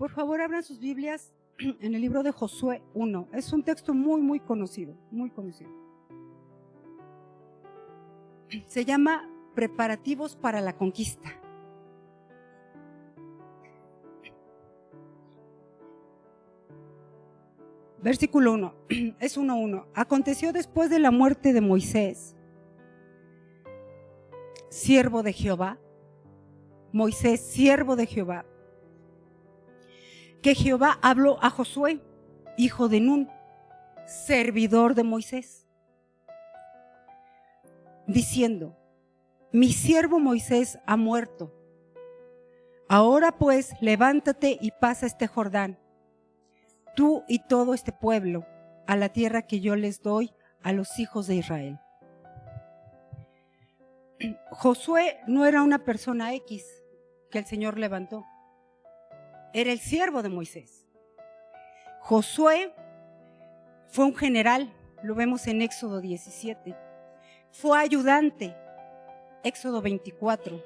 Por favor, abran sus Biblias en el libro de Josué 1. Es un texto muy conocido, muy conocido. Se llama Preparativos para la Conquista. Versículo 1, es 1:1. Aconteció después de la muerte de Moisés, siervo de Jehová, Moisés, siervo de Jehová, que Jehová habló a Josué, hijo de Nun, servidor de Moisés, diciendo: mi siervo Moisés ha muerto. Ahora pues, levántate y pasa este Jordán, tú y todo este pueblo, a la tierra que yo les doy a los hijos de Israel. Josué no era una persona X que el Señor levantó. Era el siervo de Moisés. Josué fue un general, lo vemos en Éxodo 17. Fue ayudante, Éxodo 24.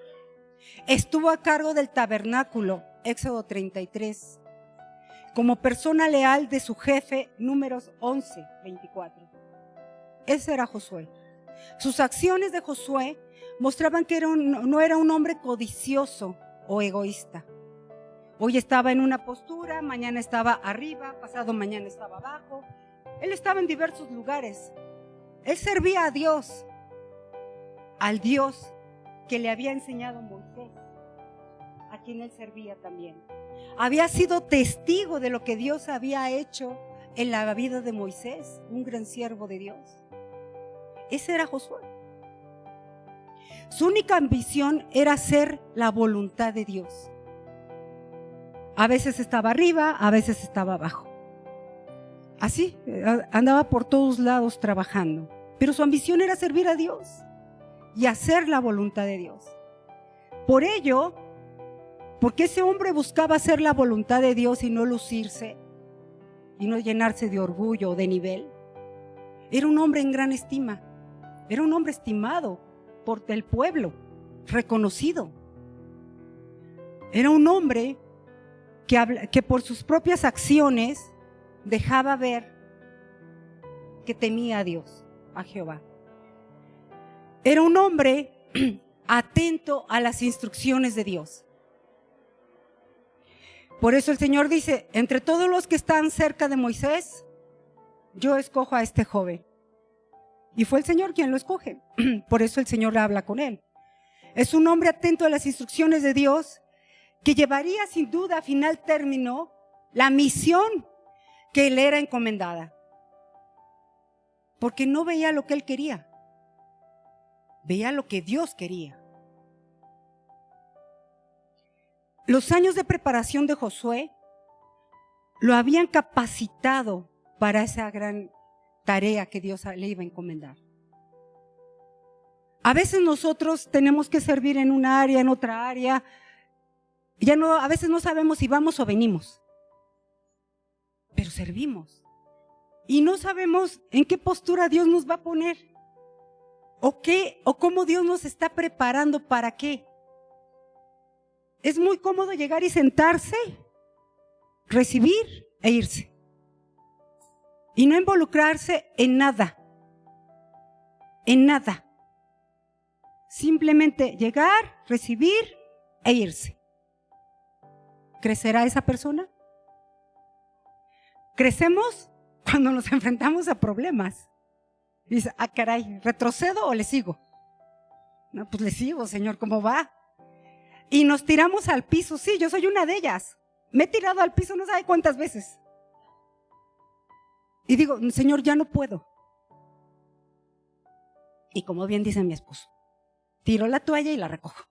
Estuvo a cargo del tabernáculo, Éxodo 33. Como persona leal de su jefe, Números 11:24. Ese era Josué. Sus acciones de Josué mostraban que no era un hombre codicioso o egoísta. Hoy estaba en una postura, mañana estaba arriba, pasado mañana estaba abajo. Él estaba en diversos lugares. Él servía a Dios, al Dios que le había enseñado Moisés, a quien él servía también. Había sido testigo de lo que Dios había hecho en la vida de Moisés, un gran siervo de Dios. Ese era Josué. Su única ambición era hacer la voluntad de Dios. A veces estaba arriba, a veces estaba abajo. Así, andaba por todos lados trabajando. Pero su ambición era servir a Dios y hacer la voluntad de Dios. Por ello, porque ese hombre buscaba hacer la voluntad de Dios y no lucirse, y no llenarse de orgullo o de nivel, era un hombre en gran estima. Era un hombre estimado por el pueblo, reconocido. Era un hombre que por sus propias acciones dejaba ver que temía a Dios, a Jehová. Era un hombre atento a las instrucciones de Dios. Por eso el Señor dice: entre todos los que están cerca de Moisés, yo escojo a este joven. Y fue el Señor quien lo escoge. Por eso el Señor habla con él. Es un hombre atento a las instrucciones de Dios, que llevaría sin duda a final término la misión que le era encomendada. Porque no veía lo que él quería, veía lo que Dios quería. Los años de preparación de Josué lo habían capacitado para esa gran tarea que Dios le iba a encomendar. A veces nosotros tenemos que servir en una área, en otra área. A veces no sabemos si vamos o venimos, pero servimos. Y no sabemos en qué postura Dios nos va a poner, o cómo Dios nos está preparando para qué. Es muy cómodo llegar y sentarse, recibir e irse. Y no involucrarse en nada. En nada. Simplemente llegar, recibir e irse. ¿Crecerá esa persona? Crecemos cuando nos enfrentamos a problemas. Dice: ah, caray, ¿retrocedo o le sigo? No, pues le sigo, Señor, ¿cómo va? Y nos tiramos al piso. Sí, yo soy una de ellas. Me he tirado al piso no sabe cuántas veces. Y digo: Señor, ya no puedo. Y como bien dice mi esposo, tiro la toalla y la recojo.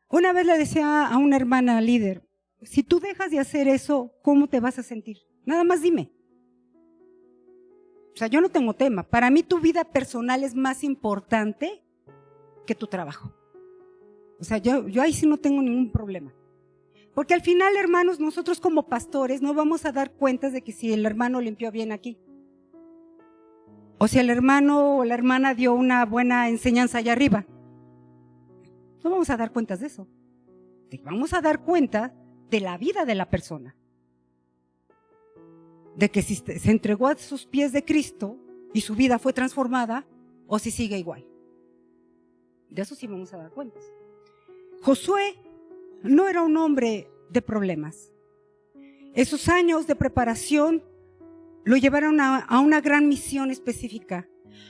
Una vez le decía a una hermana líder: si tú dejas de hacer eso, ¿cómo te vas a sentir? Nada más dime. O sea, yo no tengo tema. Para mí tu vida personal es más importante que tu trabajo. O sea, yo ahí sí no tengo ningún problema. Porque al final, hermanos, nosotros como pastores no vamos a dar cuentas de que si el hermano limpió bien aquí, o si el hermano o la hermana dio una buena enseñanza allá arriba. No vamos a dar cuentas de eso. Vamos a dar cuenta de la vida de la persona. De que si se entregó a sus pies de Cristo y su vida fue transformada, o si sigue igual. De eso sí vamos a dar cuenta. Josué no era un hombre de problemas. Esos años de preparación lo llevaron a una gran misión específica.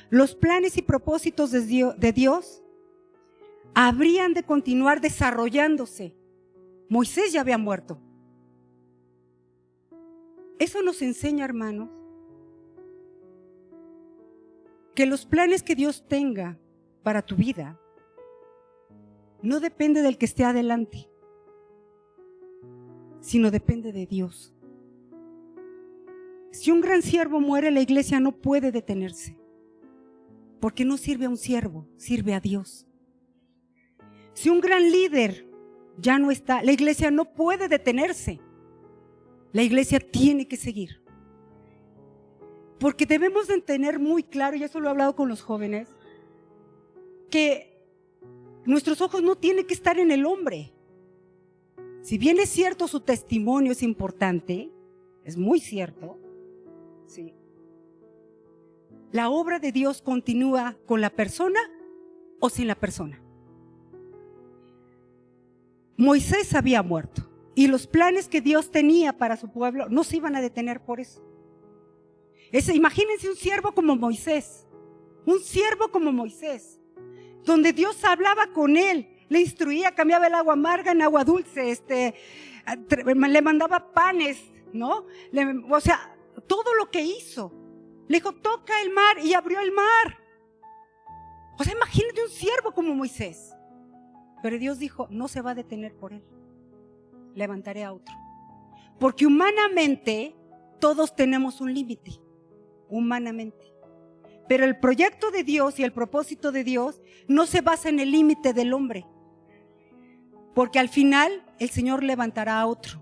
Los planes y propósitos de Dios habrían de continuar desarrollándose. Moisés ya había muerto. Eso nos enseña, hermanos, que los planes que Dios tenga para tu vida no depende del que esté adelante, sino depende de Dios. Si un gran siervo muere, la iglesia no puede detenerse, porque no sirve a un siervo, sirve a Dios. Si un gran líder ya no está, la iglesia no puede detenerse. La iglesia tiene que seguir. Porque debemos de tener muy claro, y eso lo he hablado con los jóvenes, que nuestros ojos no tienen que estar en el hombre. Si bien es cierto, su testimonio es importante, es muy cierto, sí. La obra de Dios continúa con la persona o sin la persona. Moisés había muerto y los planes que Dios tenía para su pueblo no se iban a detener por eso. Imagínense un siervo como Moisés, donde Dios hablaba con él, le instruía, cambiaba el agua amarga en agua dulce, le mandaba panes, ¿no? O sea, todo lo que hizo. Le dijo, toca el mar, y abrió el mar. O sea, imagínate un siervo como Moisés. Pero Dios dijo, no se va a detener por él. Levantaré a otro. Porque humanamente todos tenemos un límite. Humanamente. Pero el proyecto de Dios y el propósito de Dios no se basa en el límite del hombre. Porque al final el Señor levantará a otro.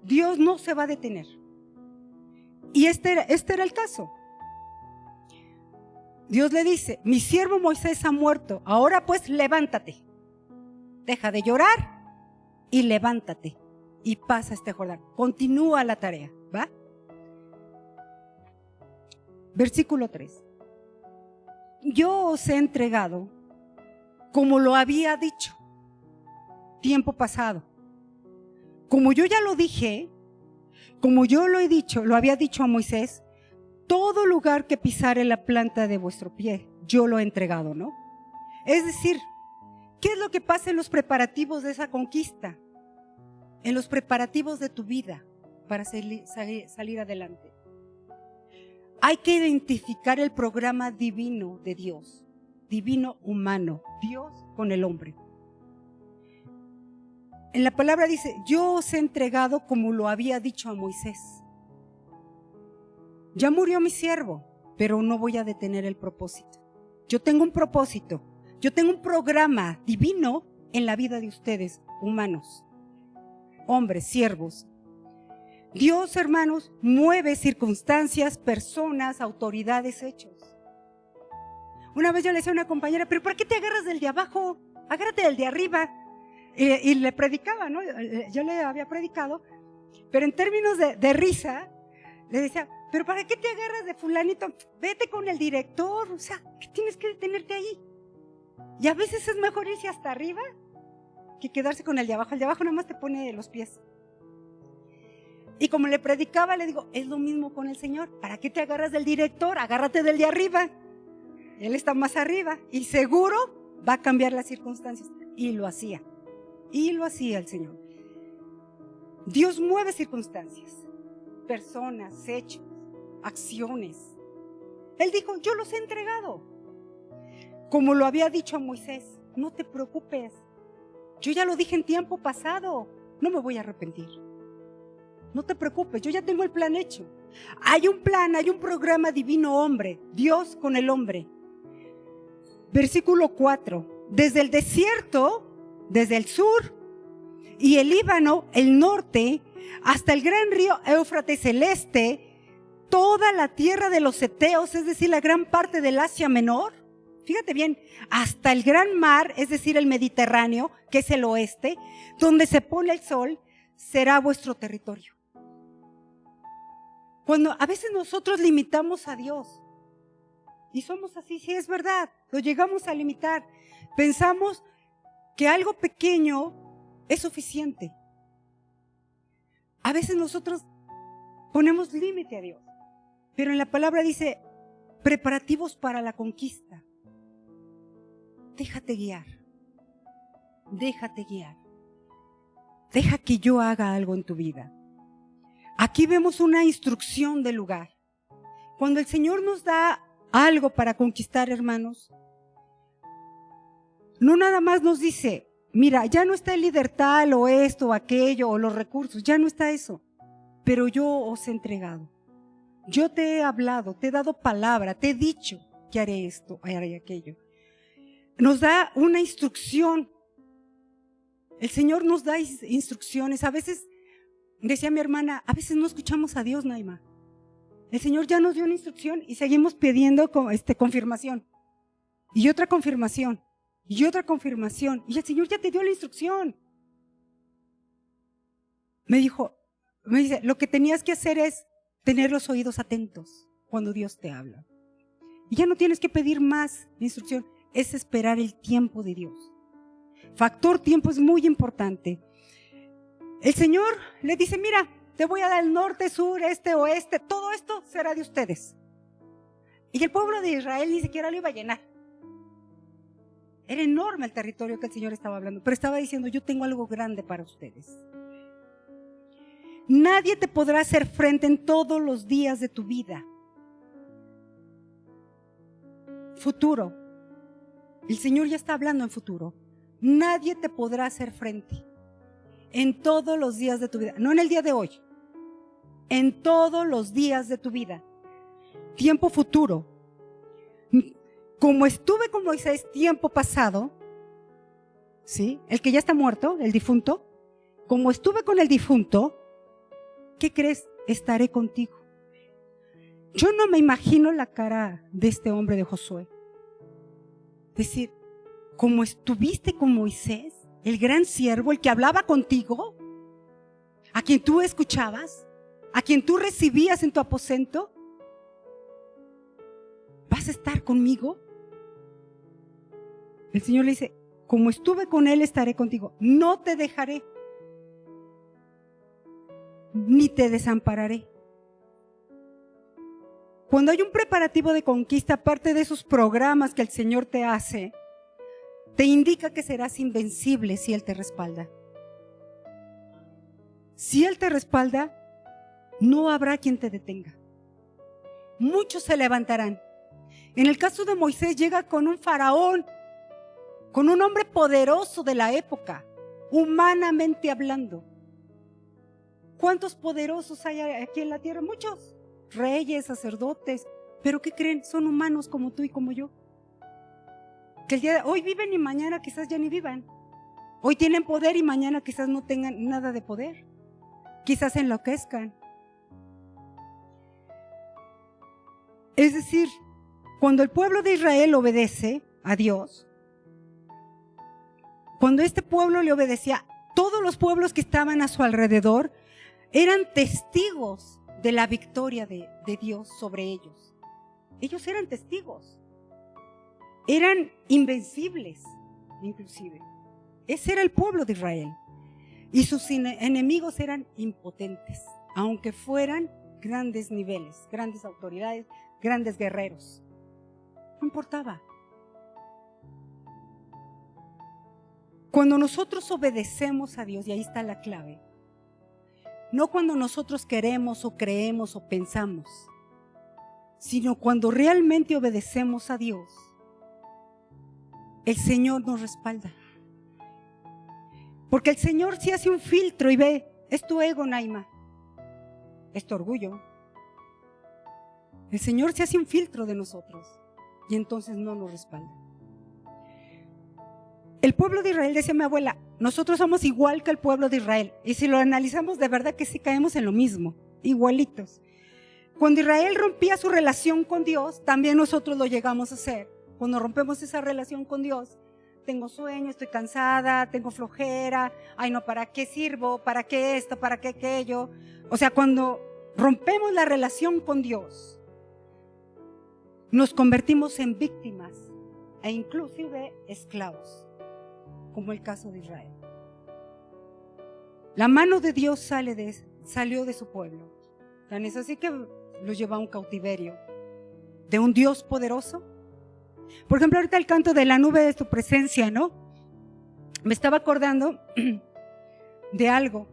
Dios no se va a detener. Y este era el caso. Dios le dice, mi siervo Moisés ha muerto, ahora pues levántate, deja de llorar y levántate y pasa este Jordán. Continúa la tarea, ¿va? Versículo 3. Yo os he entregado como lo había dicho, tiempo pasado. Como yo ya lo dije, como yo lo he dicho, lo había dicho a Moisés, todo lugar que pisare la planta de vuestro pie, yo lo he entregado, ¿no? Es decir, ¿qué es lo que pasa en los preparativos de esa conquista? En los preparativos de tu vida para salir adelante. Hay que identificar el programa divino de Dios, divino humano, Dios con el hombre. En la palabra dice, yo os he entregado como lo había dicho a Moisés. Ya murió mi siervo, pero no voy a detener el propósito. Yo tengo un propósito, yo tengo un programa divino en la vida de ustedes, humanos, hombres, siervos. Dios, hermanos, mueve circunstancias, personas, autoridades, hechos. Una vez yo le decía a una compañera, pero ¿por qué te agarras del de abajo? Agárrate del de arriba. Y le predicaba, ¿no? Yo le había predicado, pero en términos de risa, le decía, pero ¿para qué te agarras de fulanito? Vete con el director, o sea, ¿qué tienes que detenerte ahí? Y a veces es mejor irse hasta arriba que quedarse con el de abajo. El de abajo nada más te pone los pies. Y como le predicaba, le digo, es lo mismo con el Señor. ¿Para qué te agarras del director? Agárrate del de arriba. Él está más arriba y seguro va a cambiar las circunstancias. Y lo hacía el Señor. Dios mueve circunstancias, personas, hechos, acciones. Él dijo, yo los he entregado. Como lo había dicho a Moisés, no te preocupes. Yo ya lo dije en tiempo pasado, no me voy a arrepentir. No te preocupes, yo ya tengo el plan hecho. Hay un plan, hay un programa divino hombre, Dios con el hombre. Versículo 4. Desde el desierto, desde el sur y el Líbano, el norte, hasta el gran río Éufrates, el este, toda la tierra de los heteos, es decir, la gran parte del Asia Menor, fíjate bien, hasta el gran mar, es decir, el Mediterráneo, que es el oeste, donde se pone el sol, será vuestro territorio. Cuando a veces nosotros limitamos a Dios, y somos así, sí es verdad, lo llegamos a limitar. Pensamos que algo pequeño es suficiente. A veces nosotros ponemos límite a Dios, pero en la palabra dice, preparativos para la conquista. Déjate guiar, déjate guiar. Deja que yo haga algo en tu vida. Aquí vemos una instrucción del lugar. Cuando el Señor nos da algo para conquistar, hermanos, no nada más nos dice, mira, ya no está el líder tal o esto o aquello o los recursos, ya no está eso, pero yo os he entregado. Yo te he hablado, te he dado palabra, te he dicho que haré esto, haré aquello. Nos da una instrucción. El Señor nos da instrucciones. A veces, decía mi hermana, a veces no escuchamos a Dios, Naima. El Señor ya nos dio una instrucción y seguimos pidiendo confirmación. Y otra confirmación. Y otra confirmación. Y el Señor ya te dio la instrucción. Me dice, lo que tenías que hacer es tener los oídos atentos cuando Dios te habla. Y ya no tienes que pedir más instrucción, es esperar el tiempo de Dios. Factor tiempo es muy importante. El Señor le dice, mira, te voy a dar el norte, sur, este, oeste, todo esto será de ustedes. Y el pueblo de Israel ni siquiera lo iba a llenar. Era enorme el territorio que el Señor estaba hablando, pero estaba diciendo, yo tengo algo grande para ustedes. Nadie te podrá hacer frente en todos los días de tu vida. Futuro. El Señor ya está hablando en futuro. Nadie te podrá hacer frente en todos los días de tu vida. No en el día de hoy. En todos los días de tu vida. Tiempo futuro. Como estuve con Moisés tiempo pasado, ¿sí? El que ya está muerto, el difunto. Como estuve con el difunto, ¿qué crees? Estaré contigo. Yo no me imagino la cara de este hombre de Josué. Decir, como estuviste con Moisés, el gran siervo, el que hablaba contigo, a quien tú escuchabas, a quien tú recibías en tu aposento, ¿vas a estar conmigo? El Señor le dice, como estuve con él, estaré contigo. No te dejaré, ni te desampararé. Cuando hay un preparativo de conquista, aparte de esos programas que el Señor te hace, te indica que serás invencible si Él te respalda. Si Él te respalda, no habrá quien te detenga. Muchos se levantarán. En el caso de Moisés, llega con un faraón, con un hombre poderoso de la época, humanamente hablando. ¿Cuántos poderosos hay aquí en la tierra? Muchos. Reyes, sacerdotes, pero ¿qué creen? Son humanos como tú y como yo. Que el día de hoy viven y mañana quizás ya ni vivan. Hoy tienen poder y mañana quizás no tengan nada de poder. Quizás enloquezcan. Es decir, cuando el pueblo de Israel obedece a Dios, cuando este pueblo le obedecía, todos los pueblos que estaban a su alrededor eran testigos de la victoria de Dios sobre ellos. Ellos eran testigos. Eran invencibles, inclusive. Ese era el pueblo de Israel. Y sus enemigos eran impotentes, aunque fueran grandes niveles, grandes autoridades, grandes guerreros. No importaba. Cuando nosotros obedecemos a Dios, y ahí está la clave, no cuando nosotros queremos o creemos o pensamos, sino cuando realmente obedecemos a Dios, el Señor nos respalda. Porque el Señor sí hace un filtro y ve, es tu ego, Naima, es tu orgullo. El Señor se hace un filtro de nosotros y entonces no nos respalda. El pueblo de Israel, decía mi abuela, nosotros somos igual que el pueblo de Israel. Y si lo analizamos, de verdad que sí caemos en lo mismo, igualitos. Cuando Israel rompía su relación con Dios, también nosotros lo llegamos a hacer cuando rompemos esa relación con Dios, tengo sueño, estoy cansada, tengo flojera, ay no, ¿para qué sirvo? ¿Para qué esto? ¿Para qué aquello? O sea, cuando rompemos la relación con Dios, nos convertimos en víctimas e inclusive esclavos, como el caso de Israel. La mano de Dios salió de su pueblo. Tan es así que los llevó a un cautiverio de un Dios poderoso. Por ejemplo, ahorita el canto de la nube de tu presencia, ¿no? Me estaba acordando de algo.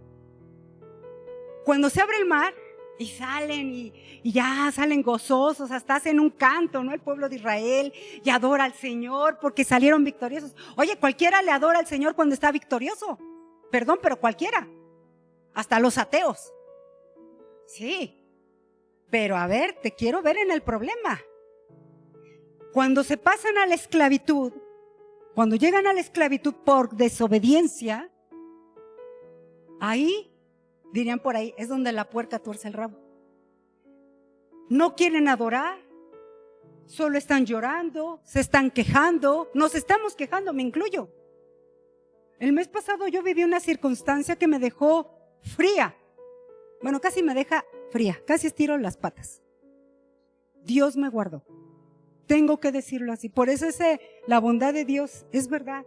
Cuando se abre el mar y salen y ya salen gozosos, hasta hacen un canto, ¿no? El pueblo de Israel y adora al Señor porque salieron victoriosos. Oye, cualquiera le adora al Señor cuando está victorioso. Perdón, pero cualquiera. Hasta los ateos. Sí. Pero a ver, te quiero ver en el problema. Cuando se pasan a la esclavitud, cuando llegan a la esclavitud por desobediencia, ahí, dirían por ahí, es donde la puerca tuerce el rabo. No quieren adorar, solo están llorando, se están quejando, nos estamos quejando, me incluyo. El mes pasado yo viví una circunstancia que me dejó fría. Bueno, casi me deja fría, casi estiro las patas. Dios me guardó. Tengo que decirlo así. Por eso la bondad de Dios es verdad.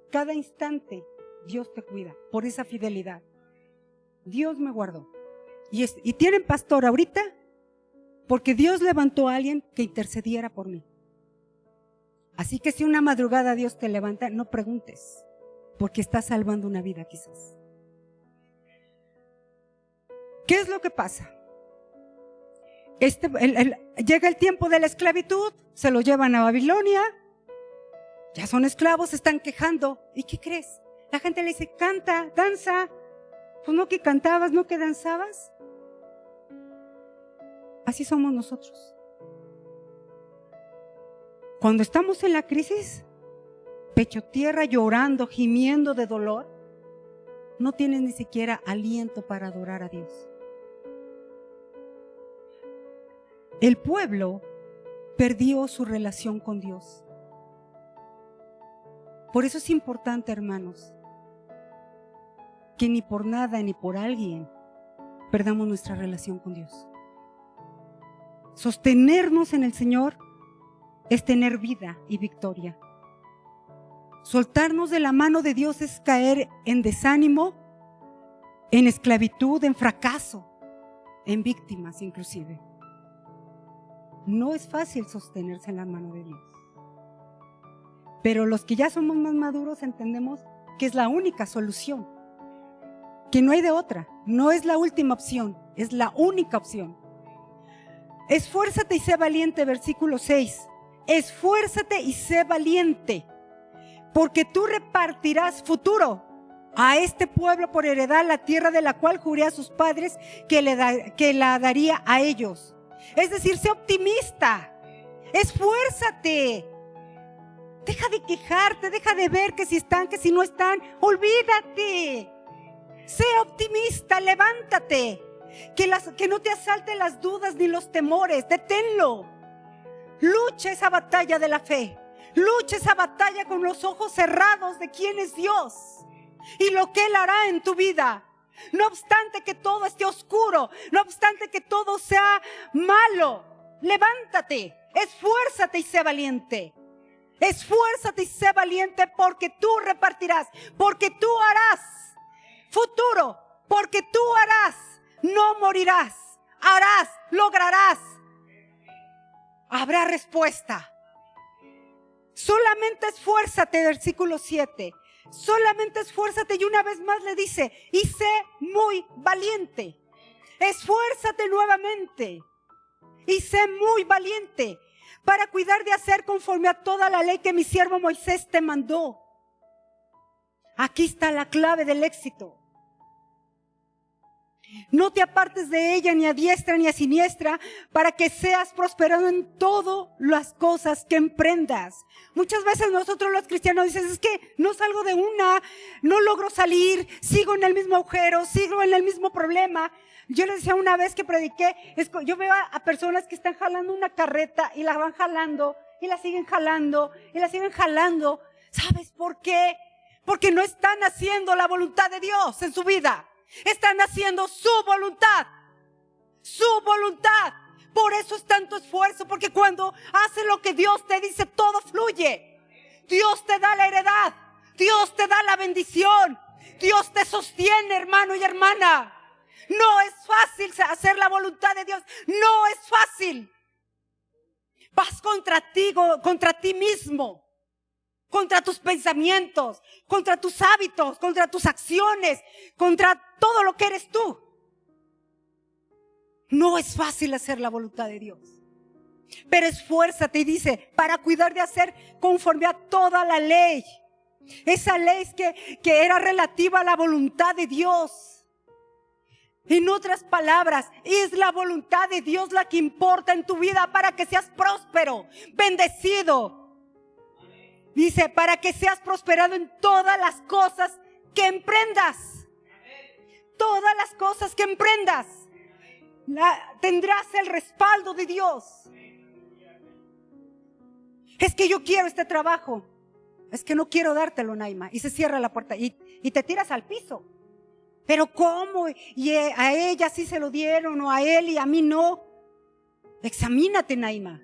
Cada instante Dios te cuida por esa fidelidad. Dios me guardó. Y tienen pastor ahorita porque Dios levantó a alguien que intercediera por mí. Así que si una madrugada Dios te levanta, no preguntes, porque está salvando una vida quizás. ¿Qué es lo que pasa? Llega el tiempo de la esclavitud, se lo llevan a Babilonia, ya son esclavos, se están quejando. ¿Y qué crees? La gente le dice, canta, danza. Pues no que cantabas, no que danzabas. Así somos nosotros. Cuando estamos en la crisis, pecho tierra, llorando, gimiendo de dolor, no tienes ni siquiera aliento para adorar a Dios. El pueblo perdió su relación con Dios. Por eso es importante, hermanos, que ni por nada ni por alguien perdamos nuestra relación con Dios. Sostenernos en el Señor es tener vida y victoria. Soltarnos de la mano de Dios es caer en desánimo, en esclavitud, en fracaso, en víctimas inclusive. No es fácil sostenerse en la mano de Dios. Pero los que ya somos más maduros entendemos que es la única solución, que no hay de otra, no es la última opción, es la única opción. Esfuérzate y sé valiente, versículo 6. Esfuérzate y sé valiente, porque tú repartirás futuro a este pueblo por heredad la tierra de la cual juré a sus padres que la daría a ellos. Es decir, sé optimista, esfuérzate, deja de quejarte, deja de ver que si están, que si no están, olvídate, sé optimista, levántate, que no te asalten las dudas ni los temores, deténlo, lucha esa batalla de la fe, lucha esa batalla con los ojos cerrados de quién es Dios y lo que Él hará en tu vida. No obstante que todo esté oscuro, no obstante que todo sea malo, levántate, esfuérzate y sé valiente. Esfuérzate y sé valiente porque tú repartirás, porque tú harás futuro, porque tú harás, no morirás, harás, lograrás. Habrá respuesta. Solamente esfuérzate, versículo 7. Solamente esfuérzate, y una vez más le dice, y sé muy valiente. Esfuérzate nuevamente y sé muy valiente para cuidar de hacer conforme a toda la ley que mi siervo Moisés te mandó. Aquí está la clave del éxito. No te apartes de ella ni a diestra ni a siniestra, para que seas prosperado en todas las cosas que emprendas. Muchas veces nosotros los cristianos dicen, es que no salgo de una, no logro salir, sigo en el mismo agujero, sigo en el mismo problema. Yo les decía una vez que prediqué, yo veo a personas que están jalando una carreta y la van jalando y la siguen jalando y la siguen jalando. ¿Sabes por qué? Porque no están haciendo la voluntad de Dios en su vida. Están haciendo su voluntad. Su voluntad. Por eso es tanto esfuerzo, porque cuando haces lo que Dios te dice, todo fluye. Dios te da la heredad. Dios te da la bendición. Dios te sostiene, hermano y hermana. No es fácil hacer la voluntad de Dios. No es fácil. Vas contra ti mismo, contra tus pensamientos, contra tus hábitos, contra tus acciones, contra todo lo que eres tú. No es fácil hacer la voluntad de Dios. Pero esfuérzate, y dice, para cuidar de hacer conforme a toda la ley. Esa ley que era relativa a la voluntad de Dios. En otras palabras, es la voluntad de Dios la que importa en tu vida para que seas próspero, bendecido. Dice, para que seas prosperado en todas las cosas que emprendas. Todas las cosas que emprendas. Tendrás el respaldo de Dios. Es que yo quiero este trabajo. Es que no quiero dártelo, Naima. Y se cierra la puerta y te tiras al piso. Pero ¿cómo? Y a ella sí se lo dieron, o a él y a mí no. Examínate, Naima.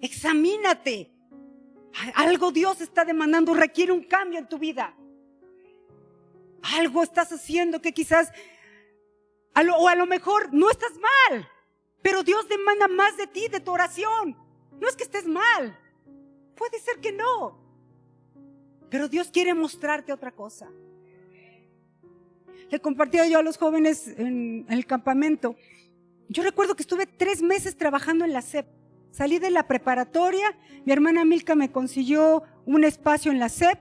Examínate. Algo Dios está demandando, requiere un cambio en tu vida. Algo estás haciendo que quizás, o a lo mejor no estás mal, pero Dios demanda más de ti, de tu oración. No es que estés mal, puede ser que no, pero Dios quiere mostrarte otra cosa. Le compartía yo a los jóvenes en el campamento. Yo recuerdo que estuve 3 meses trabajando en la SEP. Salí de la preparatoria, mi hermana Milka me consiguió un espacio en la SEP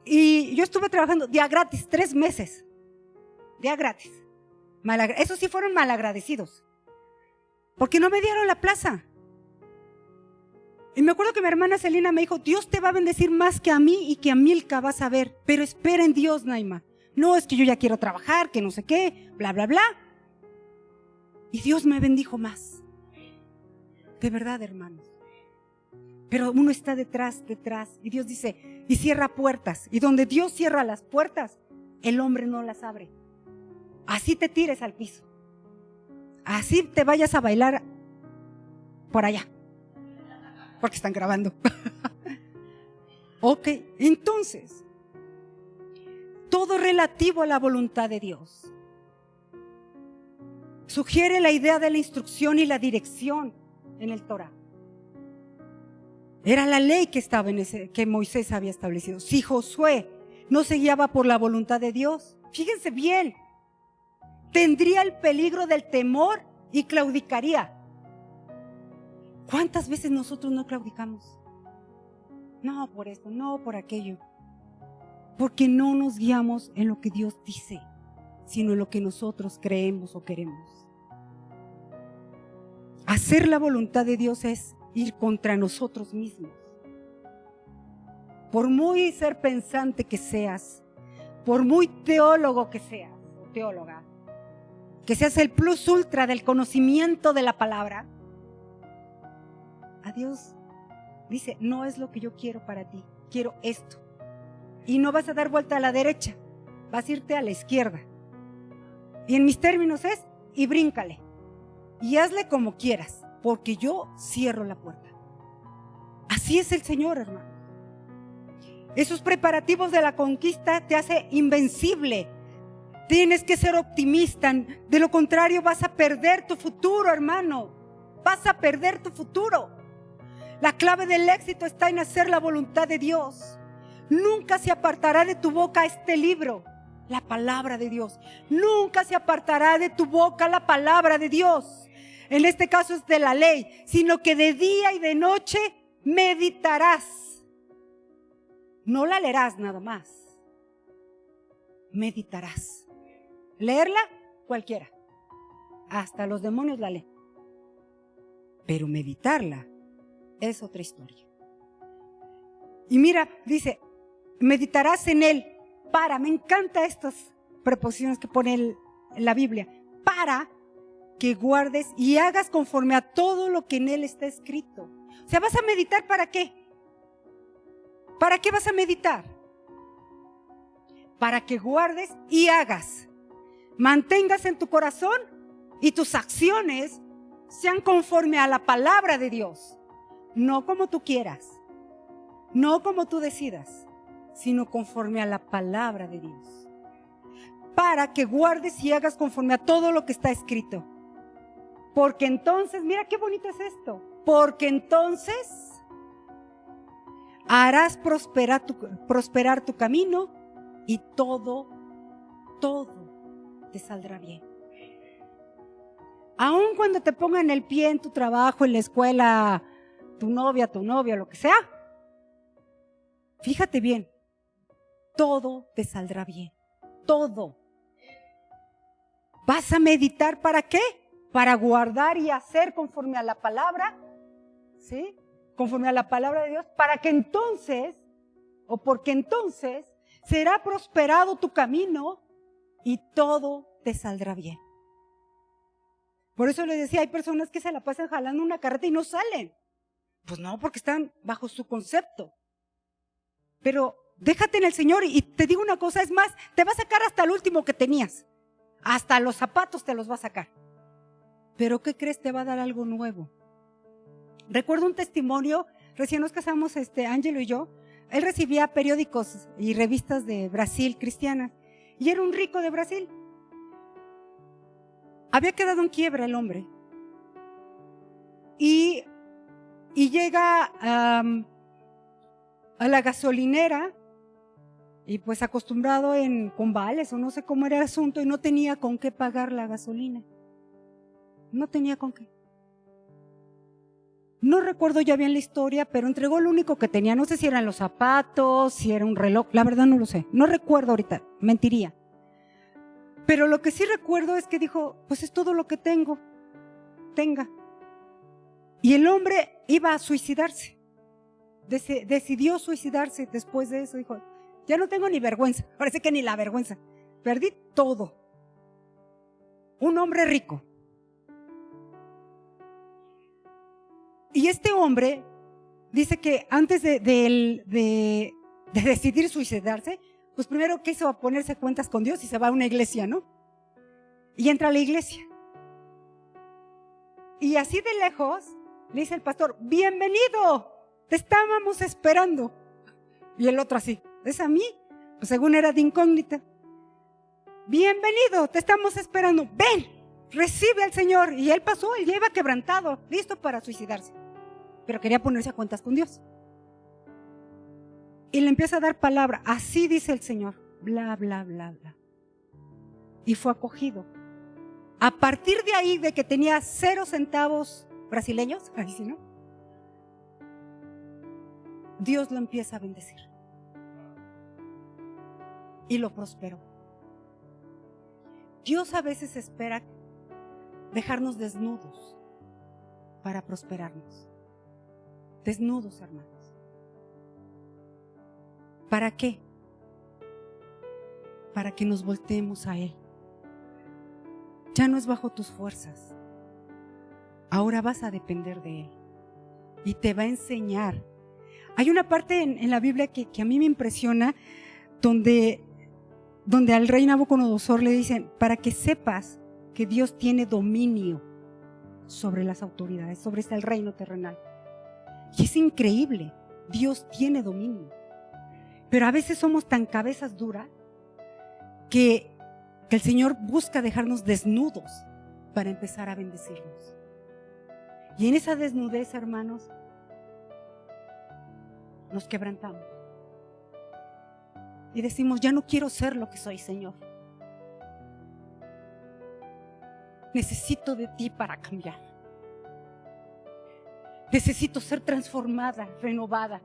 y yo estuve trabajando día gratis 3 meses. Día gratis. Esos sí fueron malagradecidos, porque no me dieron la plaza. Y me acuerdo que mi hermana Celina me dijo, Dios te va a bendecir más que a mí y que a Milka vas a ver, pero espera en Dios, Naima. No, es que yo ya quiero trabajar, que no sé qué, bla, bla, bla. Y Dios me bendijo más. De verdad, hermanos. Pero uno está detrás. Y Dios dice, y cierra puertas. Y donde Dios cierra las puertas, el hombre no las abre. Así te tires al piso. Así te vayas a bailar por allá. Porque están grabando. Ok, entonces, todo relativo a la voluntad de Dios. Sugiere la idea de la instrucción y la dirección en el Torah. Era la ley que estaba que Moisés había establecido. Si Josué no se guiaba por la voluntad de Dios, fíjense bien, tendría el peligro del temor y claudicaría. ¿Cuántas veces nosotros no claudicamos? No por esto, no por aquello. Porque no nos guiamos en lo que Dios dice, sino en lo que nosotros creemos o queremos. Hacer la voluntad de Dios es ir contra nosotros mismos. Por muy ser pensante que seas, por muy teólogo que seas, o teóloga, que seas el plus ultra del conocimiento de la palabra, a Dios dice, no es lo que yo quiero para ti, quiero esto. Y no vas a dar vuelta a la derecha, vas a irte a la izquierda. Y en mis términos es, y bríncale. Y hazle como quieras, porque yo cierro la puerta. Así es el Señor, hermano. Esos preparativos de la conquista te hace invencible. Tienes que ser optimista. De lo contrario vas a perder tu futuro, hermano. Vas a perder tu futuro. La clave del éxito está en hacer la voluntad de Dios. Nunca se apartará de tu boca este libro, la palabra de Dios. Nunca se apartará de tu boca la palabra de Dios. En este caso es de la ley, sino que de día y de noche meditarás. No la leerás nada más. Meditarás. Leerla, cualquiera. Hasta los demonios la leen. Pero meditarla es otra historia. Y mira, dice, meditarás en él para, me encantan estas preposiciones que pone en la Biblia, para que guardes y hagas conforme a todo lo que en él está escrito. O sea, ¿vas a meditar para qué? ¿Para qué vas a meditar? Para que guardes y hagas, mantengas en tu corazón y tus acciones sean conforme a la palabra de Dios. No como tú quieras, no como tú decidas, sino conforme a la palabra de Dios. Para que guardes y hagas conforme a todo lo que está escrito. Porque entonces, mira qué bonito es esto. Porque entonces harás prosperar tu camino y todo te saldrá bien. Aun cuando te pongan el pie en tu trabajo, en la escuela, tu novia, lo que sea, fíjate bien, todo te saldrá bien, todo. ¿Vas a meditar para qué? Para guardar y hacer conforme a la palabra, ¿sí? Conforme a la palabra de Dios, para que entonces, o porque entonces, será prosperado tu camino y todo te saldrá bien. Por eso les decía, hay personas que se la pasan jalando una carreta y no salen. Pues no, porque están bajo su concepto. Pero déjate en el Señor y te digo una cosa, es más, te va a sacar hasta el último que tenías. Hasta los zapatos te los va a sacar. Pero ¿qué crees? Te va a dar algo nuevo. Recuerdo un testimonio, recién nos casamos Ángelo y yo, él recibía periódicos y revistas de Brasil cristianas y era un rico de Brasil. Había quedado en quiebra el hombre y llega a la gasolinera y pues acostumbrado con vales o no sé cómo era el asunto y no tenía con qué pagar la gasolina. No tenía con qué. No recuerdo ya bien la historia, pero entregó lo único que tenía. No sé si eran los zapatos, si era un reloj, la verdad no lo sé. No recuerdo ahorita, mentiría. Pero lo que sí recuerdo es que dijo, pues es todo lo que tenga. Y el hombre iba a suicidarse. Decidió suicidarse después de eso. Dijo, ya no tengo ni vergüenza, parece que ni la vergüenza. Perdí todo. Un hombre rico. Y este hombre dice que antes de decidir suicidarse, pues primero quiso ponerse cuentas con Dios y se va a una iglesia, ¿no? Y entra a la iglesia. Y así de lejos le dice el pastor, bienvenido, te estábamos esperando. Y el otro así, ¿es a mí? Pues según era de incógnita. Bienvenido, te estamos esperando, ven, recibe al Señor. Y él pasó, él ya iba quebrantado, listo para suicidarse. Pero quería ponerse a cuentas con Dios. Y le empieza a dar palabra, así dice el Señor, bla, bla, bla, bla. Y fue acogido. A partir de ahí, de que tenía 0 centavos brasileños, ahí sí, ¿no? Dios lo empieza a bendecir. Y lo prosperó. Dios a veces espera dejarnos desnudos para prosperarnos. Desnudos, hermanos. ¿Para qué? Para que nos volteemos a Él. Ya no es bajo tus fuerzas. Ahora vas a depender de Él. Y te va a enseñar. Hay una parte en la Biblia que a mí me impresiona, donde al rey Nabucodonosor le dicen, para que sepas que Dios tiene dominio sobre las autoridades, sobre el reino terrenal. Y es increíble, Dios tiene dominio. Pero a veces somos tan cabezas duras que el Señor busca dejarnos desnudos para empezar a bendecirnos. Y en esa desnudez, hermanos, nos quebrantamos. Y decimos, ya no quiero ser lo que soy, Señor. Necesito de ti para cambiar. Necesito ser transformada, renovada.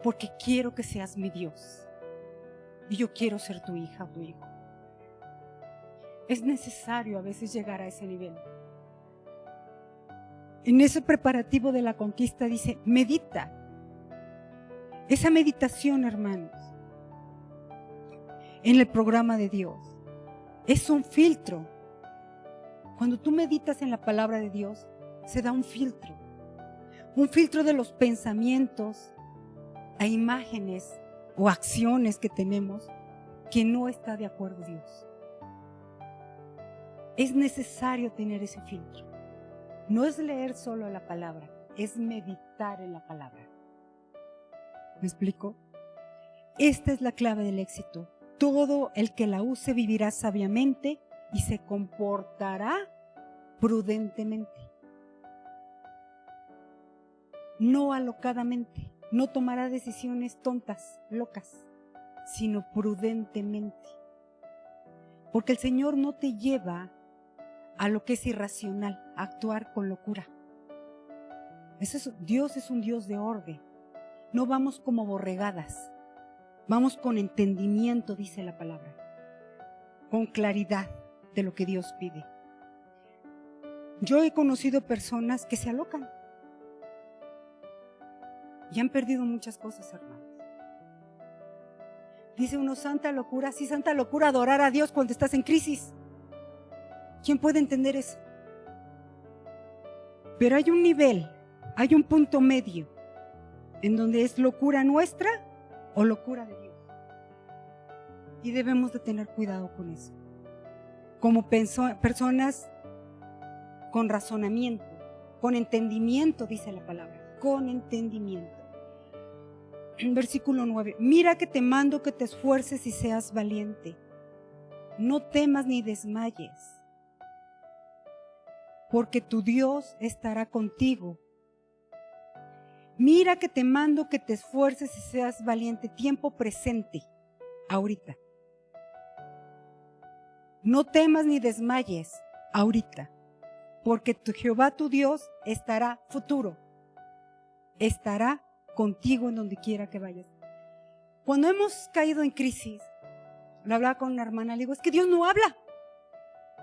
Porque quiero que seas mi Dios. Y yo quiero ser tu hija o tu hijo. Es necesario a veces llegar a ese nivel. En ese preparativo de la conquista dice, medita. Esa meditación, hermanos, en el programa de Dios, es un filtro Cuando tú meditas en la palabra de Dios, se da un filtro de los pensamientos a imágenes o acciones que tenemos que no está de acuerdo a Dios. Es necesario tener ese filtro. No es leer solo la palabra, es meditar en la palabra. ¿Me explico? Esta es la clave del éxito. Todo el que la use vivirá sabiamente y se comportará prudentemente. No alocadamente, no tomará decisiones tontas, locas, sino prudentemente. Porque el Señor no te lleva a lo que es irracional, a actuar con locura. Dios es un Dios de orden. No vamos como borregadas, vamos con entendimiento, dice la palabra, con claridad de lo que Dios pide. Yo he conocido personas que se alocan y han perdido muchas cosas, hermanos. Dice uno, santa locura. Sí, santa locura adorar a Dios cuando estás en crisis. ¿Quién puede entender eso? Pero hay un nivel, hay un punto medio en donde es locura nuestra o locura de Dios. Y debemos de tener cuidado con eso. Como personas con razonamiento, con entendimiento, dice la palabra, con entendimiento. Versículo 9, mira que te mando que te esfuerces y seas valiente. No temas ni desmayes, porque tu Dios estará contigo. Mira que te mando que te esfuerces y seas valiente. Tiempo presente, ahorita. No temas ni desmayes, ahorita, porque tu Jehová tu Dios estará futuro. Estará contigo en donde quiera que vayas. Cuando hemos caído en crisis, lo hablaba con una hermana, le digo, es que Dios no habla.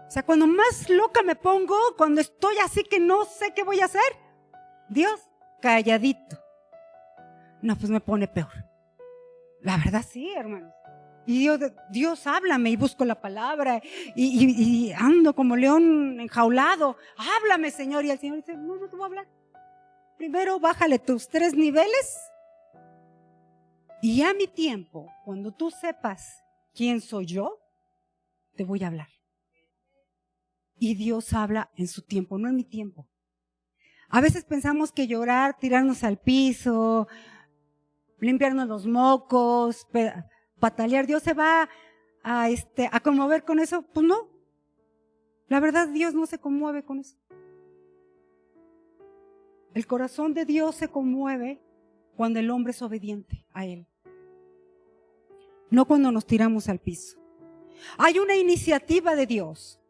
O sea, cuando más loca me pongo, cuando estoy así que no sé qué voy a hacer, Dios, calladito. No, pues me pone peor. La verdad sí, hermanos. Y Dios háblame, y busco la palabra, y ando como león enjaulado. Háblame, Señor. Y el Señor dice, no te voy a hablar. Primero bájale tus 3 niveles, y a mi tiempo, cuando tú sepas quién soy yo, te voy a hablar. Y Dios habla en su tiempo, no en mi tiempo. A veces pensamos que llorar, tirarnos al piso, limpiarnos los mocos, patalear, Dios se va a conmover con eso. Pues no. La verdad, Dios no se conmueve con eso. El corazón de Dios se conmueve cuando el hombre es obediente a Él. No cuando nos tiramos al piso. Hay una iniciativa de Dios.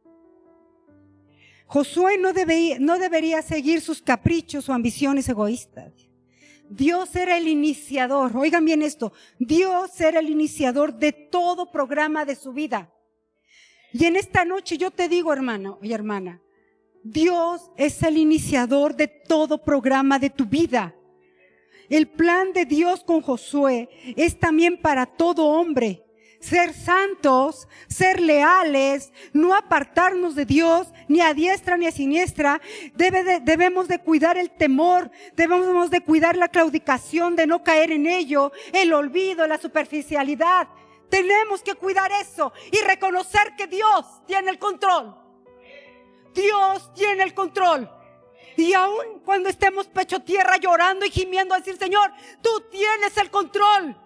Josué no debería seguir sus caprichos o ambiciones egoístas. Dios era el iniciador. Oigan bien esto. Dios era el iniciador de todo programa de su vida. Y en esta noche yo te digo, hermano y hermana, Dios es el iniciador de todo programa de tu vida. El plan de Dios con Josué es también para todo hombre. Ser santos, ser leales, no apartarnos de Dios, ni a diestra ni a siniestra. Debemos de cuidar el temor, debemos de cuidar la claudicación, de no caer en ello, el olvido, la superficialidad. Tenemos que cuidar eso y reconocer que Dios tiene el control. Dios tiene el control. Y aun cuando estemos pecho tierra llorando y gimiendo a decir, Señor, tú tienes el control.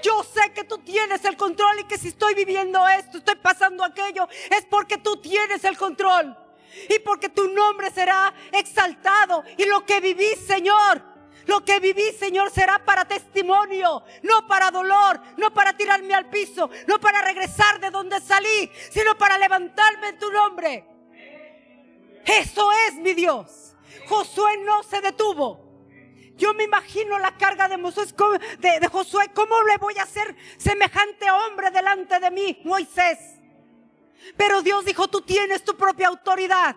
Yo sé que tú tienes el control y que si estoy viviendo esto, estoy pasando aquello, es porque tú tienes el control. Y porque tu nombre será exaltado. Y lo que viví, Señor, será para testimonio, no para dolor, no para tirarme al piso, no para regresar de donde salí, sino para levantarme en tu nombre. Eso es mi Dios. Josué no se detuvo. Yo me imagino la carga de Josué. ¿Cómo le voy a hacer semejante hombre delante de mí, Moisés? Pero Dios dijo, tú tienes tu propia autoridad.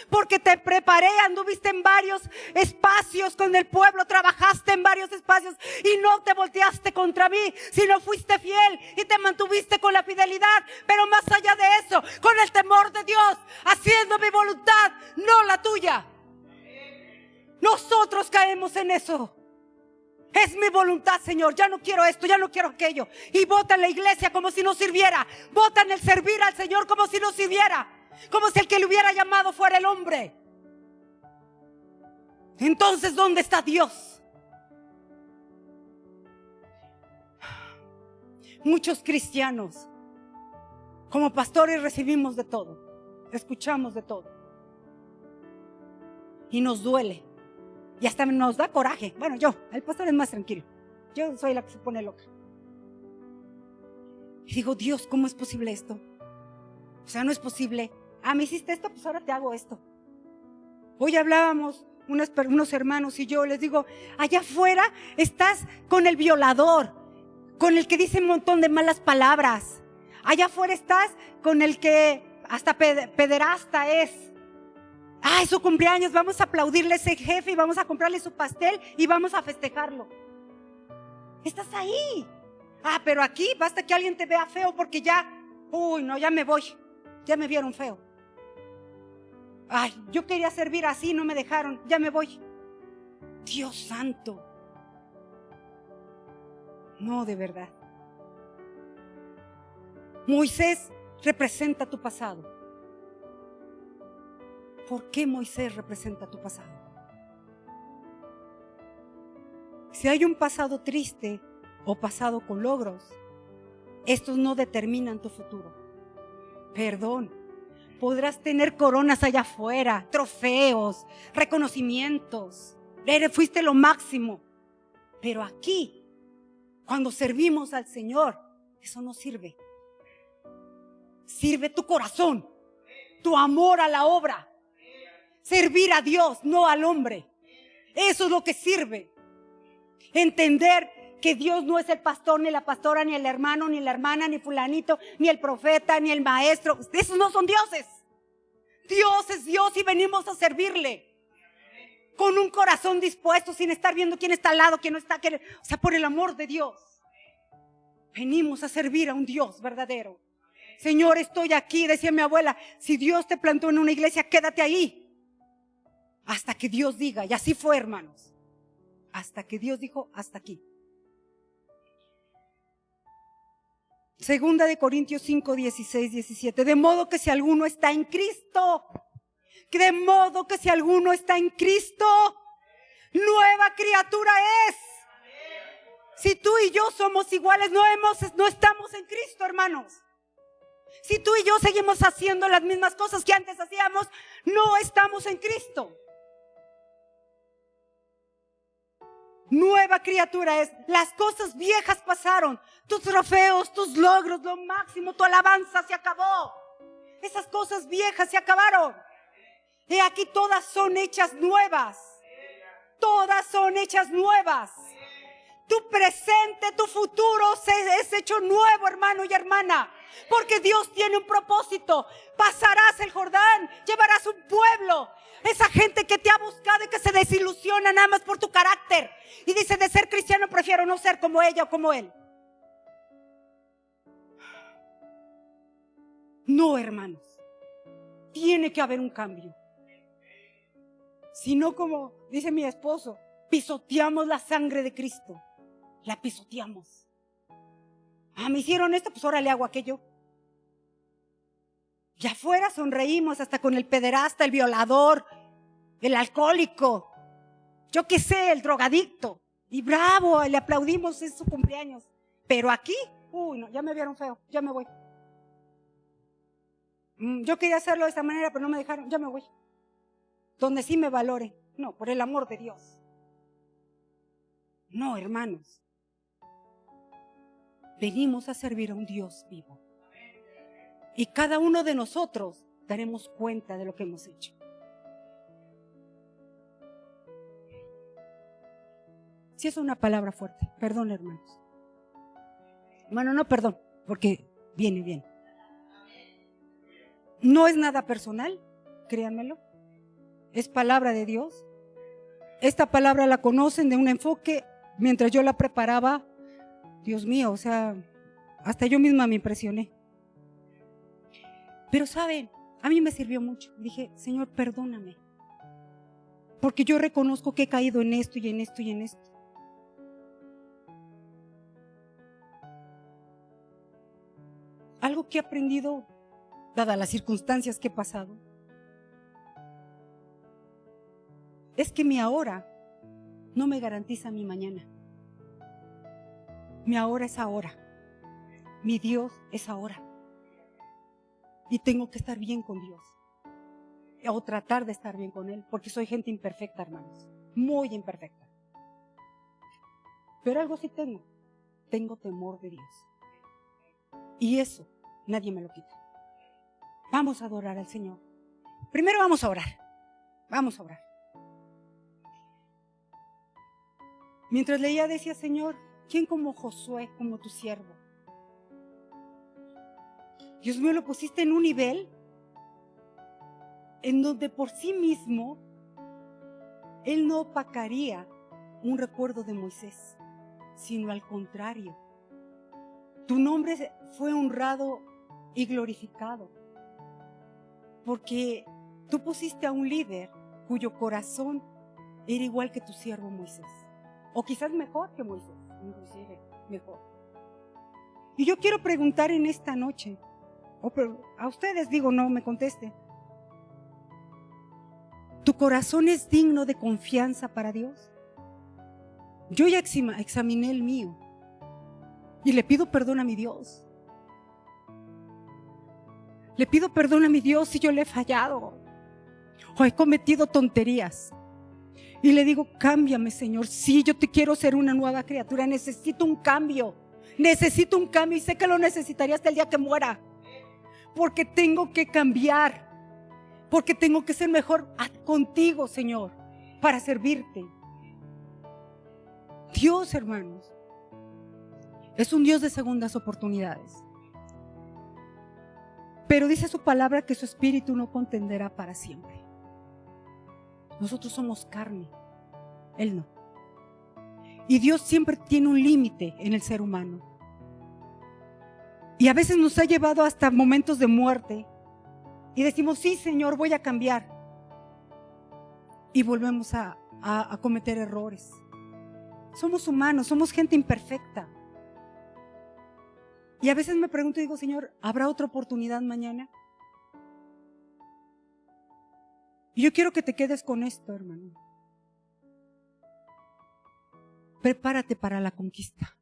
porque te preparé, anduviste en varios espacios con el pueblo, trabajaste en varios espacios y no te volteaste contra mí, sino fuiste fiel y te mantuviste con la fidelidad. Pero más allá de eso, con el temor de Dios, haciendo mi voluntad, no la tuya. Nosotros caemos en eso. Es mi voluntad, Señor, ya no quiero esto, ya no quiero aquello. Y votan la iglesia como si no sirviera. Votan el servir al Señor como si no sirviera. Como si el que le hubiera llamado fuera el hombre. Entonces, ¿dónde está Dios? Muchos cristianos, como pastores, recibimos de todo, escuchamos de todo. Y nos duele. Y hasta nos da coraje. Bueno, el pastor es más tranquilo. Yo soy la que se pone loca. Y digo, Dios, ¿cómo es posible esto? O sea, no es posible. Me hiciste esto, pues ahora te hago esto. Hoy hablábamos unos hermanos y yo les digo, allá afuera estás con el violador, con el que dice un montón de malas palabras. Allá afuera estás con el que hasta pederasta es. Es su cumpleaños, vamos a aplaudirle a ese jefe y vamos a comprarle su pastel y vamos a festejarlo. Estás ahí. Pero aquí basta que alguien te vea feo porque ya me voy. Ya me vieron feo. Yo quería servir así, no me dejaron, ya me voy. Dios santo. No, de verdad. Moisés representa tu pasado. ¿Por qué Moisés representa tu pasado? Si hay un pasado triste o pasado con logros, estos no determinan tu futuro. Perdón, podrás tener coronas allá afuera, trofeos, reconocimientos, fuiste lo máximo, pero aquí, cuando servimos al Señor, eso no sirve. Sirve tu corazón, tu amor a la obra. Servir a Dios, no al hombre. Eso es lo que sirve. Entender que Dios no es el pastor, ni la pastora, ni el hermano, ni la hermana, ni fulanito, ni el profeta, ni el maestro. Esos no son dioses. Dios es Dios y venimos a servirle. Con un corazón dispuesto, sin estar viendo quién está al lado, quién no está. O sea, por el amor de Dios. Venimos a servir a un Dios verdadero. Señor, estoy aquí, decía mi abuela, si Dios te plantó en una iglesia, quédate ahí. Hasta que Dios diga, y así fue, hermanos. Hasta que Dios dijo, hasta aquí. Segunda de Corintios 5, 16, 17. De modo que si alguno está en Cristo, nueva criatura es. Si tú y yo somos iguales, no estamos en Cristo, hermanos. Si tú y yo seguimos haciendo las mismas cosas que antes hacíamos, no estamos en Cristo. Nueva criatura es. Las cosas viejas pasaron. Tus trofeos, tus logros, lo máximo, tu alabanza se acabó. Esas cosas viejas se acabaron. Y aquí todas son hechas nuevas. Todas son hechas nuevas. Tu presente, tu futuro es hecho nuevo, hermano y hermana. Porque Dios tiene un propósito. Pasarás el Jordán, llevarás un pueblo. Esa gente que te ha buscado y que se desilusiona nada más por tu carácter. Y dice, de ser cristiano prefiero no ser como ella o como él. No, hermanos. Tiene que haber un cambio. Si no, como dice mi esposo, pisoteamos la sangre de Cristo. La pisoteamos. Me hicieron esto, pues ahora le hago aquello. Y afuera sonreímos hasta con el pederasta, el violador, el alcohólico, yo qué sé, el drogadicto. Y bravo, le aplaudimos en su cumpleaños. Pero aquí, no, ya me vieron feo, ya me voy. Yo quería hacerlo de esta manera, pero no me dejaron, ya me voy. Donde sí me valore. No, por el amor de Dios. No, hermanos. Venimos a servir a un Dios vivo. Y cada uno de nosotros daremos cuenta de lo que hemos hecho. Si es una palabra fuerte, perdón, hermanos. Bueno, no perdón, porque viene bien. No es nada personal, créanmelo. es palabra de Dios. Esta palabra la conocen de un enfoque. Mientras yo la preparaba, Dios mío, o sea, hasta yo misma me impresioné. Pero saben, a mí me sirvió mucho. Dije, Señor, perdóname, porque yo reconozco que he caído en esto y en esto y en esto. Algo que he aprendido, dadas las circunstancias que he pasado, es que mi ahora no me garantiza mi mañana. Mi ahora es ahora. Mi Dios es ahora. Y tengo que estar bien con Dios. O tratar de estar bien con Él, porque soy gente imperfecta, hermanos. Muy imperfecta. Pero algo sí tengo. Tengo temor de Dios. Y eso nadie me lo quita. Vamos a adorar al Señor. Primero vamos a orar. Vamos a orar. Mientras leía decía, Señor, ¿quién como Josué, como tu siervo? Dios mío, lo pusiste en un nivel en donde por sí mismo Él no opacaría un recuerdo de Moisés, sino al contrario. Tu nombre fue honrado y glorificado, porque tú pusiste a un líder cuyo corazón era igual que tu siervo Moisés. O quizás mejor que Moisés, inclusive mejor. Y yo quiero preguntar en esta noche, a ustedes digo, no me conteste. ¿Tu corazón es digno de confianza para Dios? Yo ya examiné el mío y le pido perdón a mi Dios. Le pido perdón a mi Dios si yo le he fallado o he cometido tonterías. Y le digo, cámbiame, Señor. Sí, yo te quiero ser una nueva criatura. Necesito un cambio. Necesito un cambio y sé que lo necesitaría hasta el día que muera. Porque tengo que cambiar. Porque tengo que ser mejor contigo, Señor, para servirte. Dios, hermanos, es un Dios de segundas oportunidades. Pero dice su palabra que su espíritu no contenderá para siempre. Nosotros somos carne, Él no. Y Dios siempre tiene un límite en el ser humano. Y a veces nos ha llevado hasta momentos de muerte. Y decimos, sí, Señor, voy a cambiar. Y volvemos a cometer errores. Somos humanos, somos gente imperfecta. Y a veces me pregunto y digo, Señor, ¿habrá otra oportunidad mañana? Y yo quiero que te quedes con esto, hermano. Prepárate para la conquista.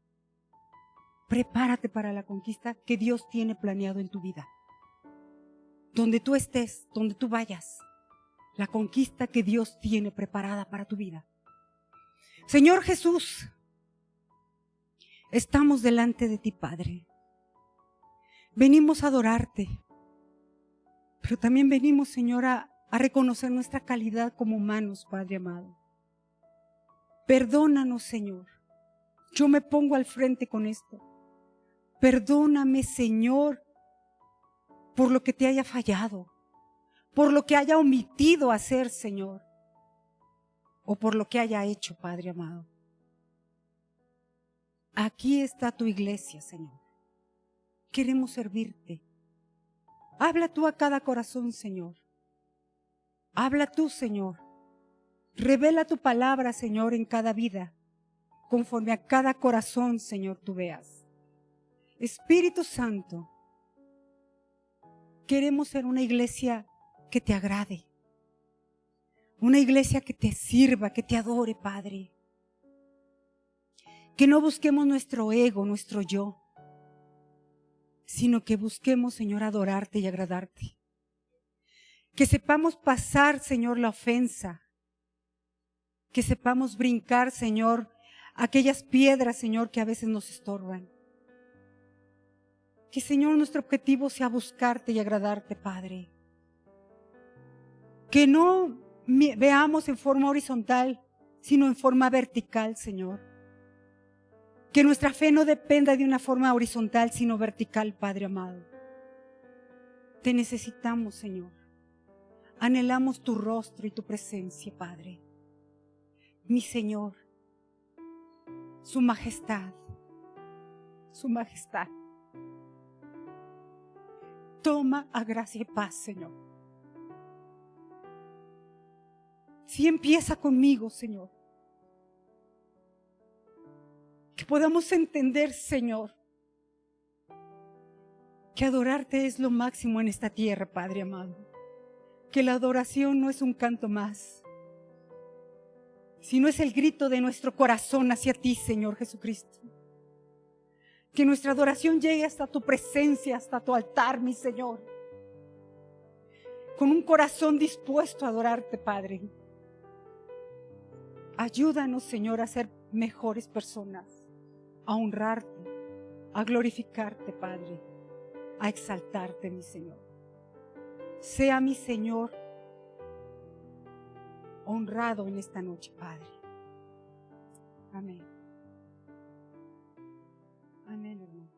Prepárate para la conquista que Dios tiene planeado en tu vida. Donde tú estés, donde tú vayas, la conquista que Dios tiene preparada para tu vida. Señor Jesús, estamos delante de ti, Padre. Venimos a adorarte, pero también venimos, Señor, a reconocer nuestra calidad como humanos, Padre amado. Perdónanos, Señor. Yo me pongo al frente con esto. Perdóname, Señor, por lo que te haya fallado, por lo que haya omitido hacer, Señor, o por lo que haya hecho, Padre amado. Aquí está tu iglesia, Señor. Queremos servirte. Habla tú a cada corazón, Señor. Habla tú, Señor. Revela tu palabra, Señor, en cada vida, conforme a cada corazón, Señor, tú veas. Espíritu Santo, queremos ser una iglesia que te agrade. Una iglesia que te sirva, que te adore, Padre. Que no busquemos nuestro ego, nuestro yo, sino que busquemos, Señor, adorarte y agradarte. Que sepamos pasar, Señor, la ofensa. Que sepamos brincar, Señor, aquellas piedras, Señor, que a veces nos estorban. Que, Señor, nuestro objetivo sea buscarte y agradarte, Padre. Que no veamos en forma horizontal, sino en forma vertical, Señor. Que nuestra fe no dependa de una forma horizontal, sino vertical, Padre amado. Te necesitamos, Señor. Anhelamos tu rostro y tu presencia, Padre. Mi Señor, su majestad, su majestad. Toma a gracia y paz, Señor. Si empieza conmigo, Señor. Que podamos entender, Señor, que adorarte es lo máximo en esta tierra, Padre amado. Que la adoración no es un canto más, sino es el grito de nuestro corazón hacia ti, Señor Jesucristo. Que nuestra adoración llegue hasta tu presencia, hasta tu altar, mi Señor. Con un corazón dispuesto a adorarte, Padre. Ayúdanos, Señor, a ser mejores personas, a honrarte, a glorificarte, Padre, a exaltarte, mi Señor. Sea mi Señor honrado en esta noche, Padre. Amén. Amén, hermano.